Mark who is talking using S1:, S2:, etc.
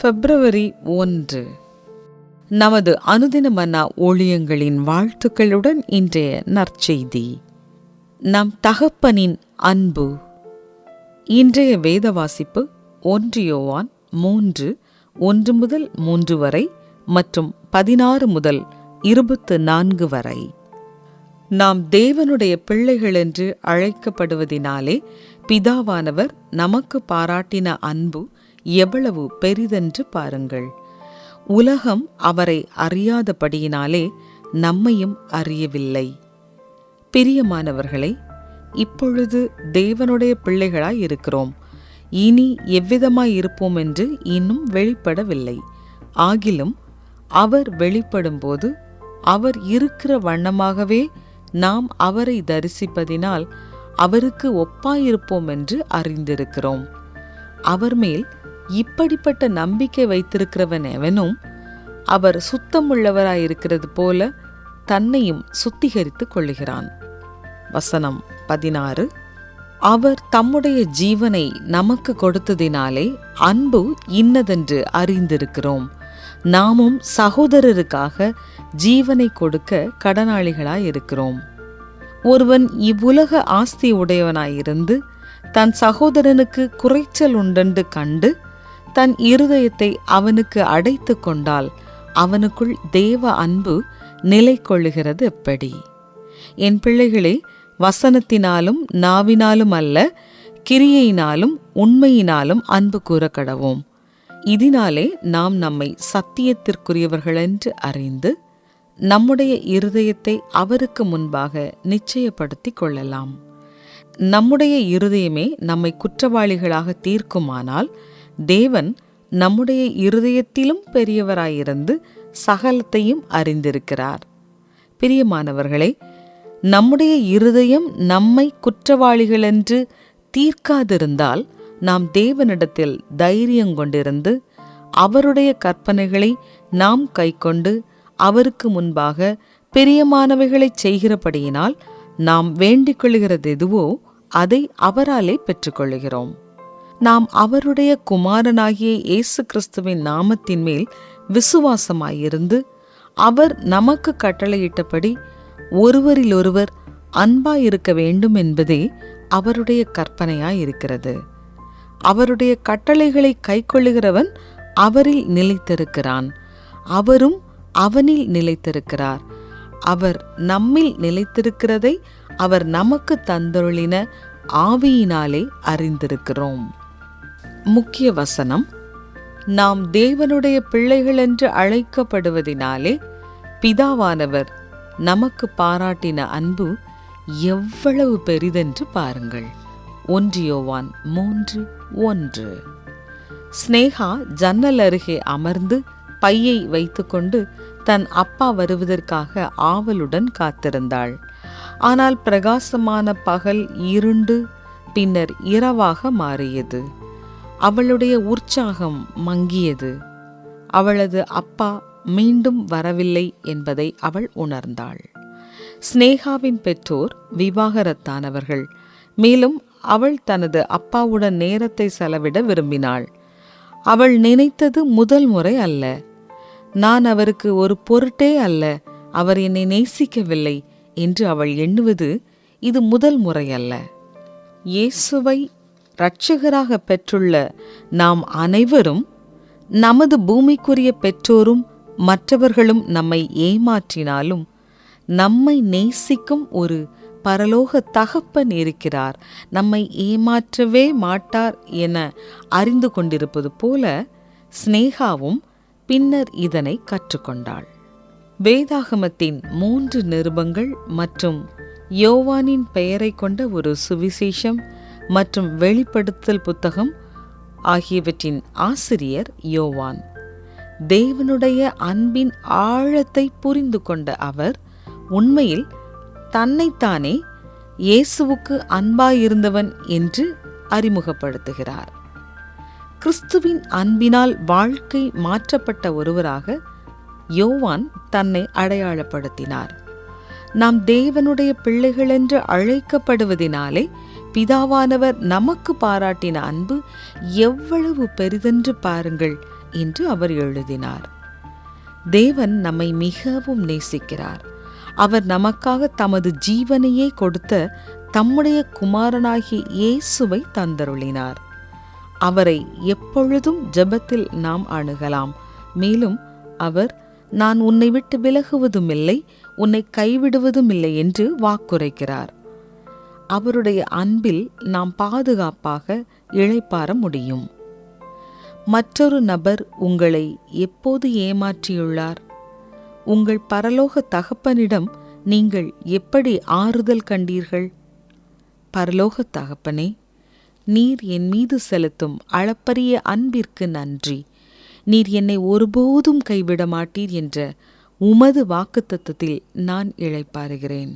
S1: பிப்ரவரி 1. நமது அனுதின மன்னா ஊழியங்களின் வாழ்த்துக்களுடன் இன்றைய நற்செய்தி. நம் தகப்பனின் அன்பு. இன்றைய வேத வாசிப்பு 1 யோவான் 3, 1 முதல் 3 வரை மற்றும் 16 முதல் 24 வரை. நாம் தேவனுடைய பிள்ளைகள் என்று அழைக்கப்படுவதினாலே பிதாவானவர் நமக்கு பாராட்டின அன்பு எவ்வளவு பெரிதென்று பாருங்கள். உலகம் அவரை அறியாதபடியினாலே நம்மையும் அறியவில்லை. பிரியமானவர்களே, இப்பொழுது தேவனுடைய பிள்ளைகளாய் இருக்கிறோம். இனி எவ்விதமாய் இருப்போம் என்று இன்னும் வெளிப்படவில்லை. ஆகிலும் அவர் வெளிப்படும்போது அவர் இருக்கிற வண்ணமாகவே நாம் அவரை தரிசிப்பதினால் அவருக்கு ஒப்பாயிருப்போம் என்று அறிந்திருக்கிறோம். அவர் மேல் இப்படிப்பட்ட நம்பிக்கை வைத்திருக்கிறவன் எவனும் அவர் சுத்தமுள்ளவராயிருக்கிறது போல தன்னையும் சுத்திகரித்துக் கொள்ளுகிறான். வசனம் 16. அவர் தம்முடைய ஜீவனை நமக்கு கொடுத்ததினாலே அன்பு இன்னதென்று அறிந்திருக்கிறோம். நாமும் சகோதரருக்காக ஜீவனை கொடுக்க கடனாளிகளாயிருக்கிறோம். ஒருவன் இவ்வுலக ஆஸ்தி உடையவனாயிருந்து தன் சகோதரனுக்கு குறைச்சல் உண்டென்று கண்டு தன் இருதயத்தை அவனுக்கு அடைத்து கொண்டால் அவனுக்குள் தேவ அன்பு நிலை கொள்ளுகிறது எப்படி? என் பிள்ளைகளே, வசனத்தினாலும் நாவினாலும் அல்ல, கிரியையினாலும் உண்மையினாலும் அன்பு கூற கடவோம். இதனாலே நாம் நம்மை சத்தியத்திற்குரியவர்களென்று அறிந்து நம்முடைய இருதயத்தை அவருக்கு முன்பாக நிச்சயப்படுத்திக் கொள்ளலாம். நம்முடைய இருதயமே நம்மை குற்றவாளிகளாக தீர்க்குமானால் தேவன் நம்முடைய இருதயத்திலும் பெரியவராயிருந்து சகலத்தையும் அறிந்திருக்கிறார். பிரியமானவர்களே, நம்முடைய இருதயம் நம்மை குற்றவாளிகளென்று தீர்க்காதிருந்தால் நாம் தேவனிடத்தில் தைரியம் கொண்டிருந்து அவருடைய கற்பனைகளை நாம் கைக்கொண்டு அவருக்கு முன்பாக பிரியமானவைகளை செய்கிறபடியினால் நாம் வேண்டிக் கொள்கிறது எதுவோ அதை அவராலே பெற்றுக்கொள்கிறோம். நாம் அவருடைய குமாரனாகிய இயேசு கிறிஸ்துவின் நாமத்தின் மேல் விசுவாசமாயிருந்து அவர் நமக்கு கட்டளையிட்டபடி ஒருவரிலொருவர் அன்பாயிருக்க வேண்டும் என்பதே அவருடைய கற்பனையாயிருக்கிறது. அவருடைய கட்டளைகளை கைக்கொள்ளுகிறவன் அவரில் நிலைத்திருக்கிறான், அவரும் அவனில் நிலைத்திருக்கிறார். அவர் நம்மில் நிலைத்திருக்கிறதை அவர் நமக்கு தந்தருளின ஆவியினாலே அறிந்திருக்கிறோம். முக்கிய வசனம். நாம் தேவனுடைய பிள்ளைகள் என்று அழைக்கப்படுவதினாலே பிதாவானவர் நமக்கு பாராட்டின அன்பு எவ்வளவு பெரிதென்று பாருங்கள். 1 யோவான் 3:1. ஸ்னேகா ஜன்னல் அருகே அமர்ந்து பையை வைத்துக்கொண்டு தன் அப்பா வருவதற்காக ஆவலுடன் காத்திருந்தாள். ஆனால் பிரகாசமான பகல் இருண்டு பின்னர் இரவாக மாறியது. அவளுடைய உற்சாகம் மங்கியது. அவளது அப்பா மீண்டும் வரவில்லை என்பதை அவள் உணர்ந்தாள். ஸ்னேகாவின் பெற்றோர் விவாகரத்தானவர்கள். மேலும் அவள் தனது அப்பாவுடன் நேரத்தை செலவிட விரும்பினாள். அவள் நினைத்தது முதல் முறை அல்ல. நான் அவருக்கு ஒரு பொருட்டே அல்ல, அவர் என்னை நேசிக்கவில்லை என்று அவள் எண்ணுவது இது முதல் முறை அல்ல. இயேசுவை இரட்சகராக பெற்றுள்ள நாம் அனைவரும், நமது பூமிக்குரிய பெற்றோரும் மற்றவர்களும் நம்மை ஏமாற்றினாலும் நம்மை நேசிக்கும் ஒரு பரலோக தகப்பன் இருக்கிறார், நம்மை ஏமாற்றவே மாட்டார் என அறிந்து கொண்டிருப்பது போல ஸ்னேகாவும் பின்னர் இதனை கற்றுக்கொண்டாள். வேதாகமத்தின் 3 நிருபங்கள் மற்றும் யோவானின் பெயரை கொண்ட ஒரு சுவிசேஷம் மற்றும் வெளிப்படுத்தல் புத்தகம் ஆகியவற்றின் ஆசிரியர் யோவான். தேவனுடைய அன்பின் ஆழத்தை புரிந்து கொண்ட அவர் உண்மையில் தன்னைத்தானே இயேசுவுக்கு அன்பாயிருந்தவன் என்று அறிமுகப்படுத்துகிறார். கிறிஸ்துவின் அன்பினால் வாழ்க்கை மாற்றப்பட்ட ஒருவராக யோவான் தன்னை அடையாளப்படுத்தினார். நாம் தேவனுடைய பிள்ளைகள் என்று அழைக்கப்படுவதினாலே பிதாவானவர் நமக்கு பாராட்டின அன்பு எவ்வளவு பெரிதென்று பாருங்கள் என்று அவர் எழுதினார். தேவன் நம்மை மிகவும் நேசிக்கிறார். அவர் நமக்காக தமது ஜீவனையே கொடுத்த தம்முடைய குமாரனாகிய இயேசுவை தந்தருளினார். அவரை எப்பொழுதும் ஜெபத்தில் நாம் அணுகலாம். மேலும் அவர், நான் உன்னை விட்டு விலகுவதும் இல்லை, உன்னை கைவிடுவதும் இல்லை என்று வாக்குரைக்கிறார். அவருடைய அன்பில் நாம் பாதுகாப்பாக இளைப்பாற முடியும். மற்றொரு நபர் உங்களை எப்போது ஏமாற்றியுள்ளார்? உங்கள் பரலோக தகப்பனிடம் நீங்கள் எப்படி ஆறுதல் கண்டீர்கள்? பரலோக தகப்பனே, நீர் என் மீது செலுத்தும் அளப்பரிய அன்பிற்கு நன்றி. நீர் என்னை ஒருபோதும் கைவிட மாட்டீர் என்ற உமது வாக்குத்தத்தத்தில் நான் இளைப்பாறுகிறேன்.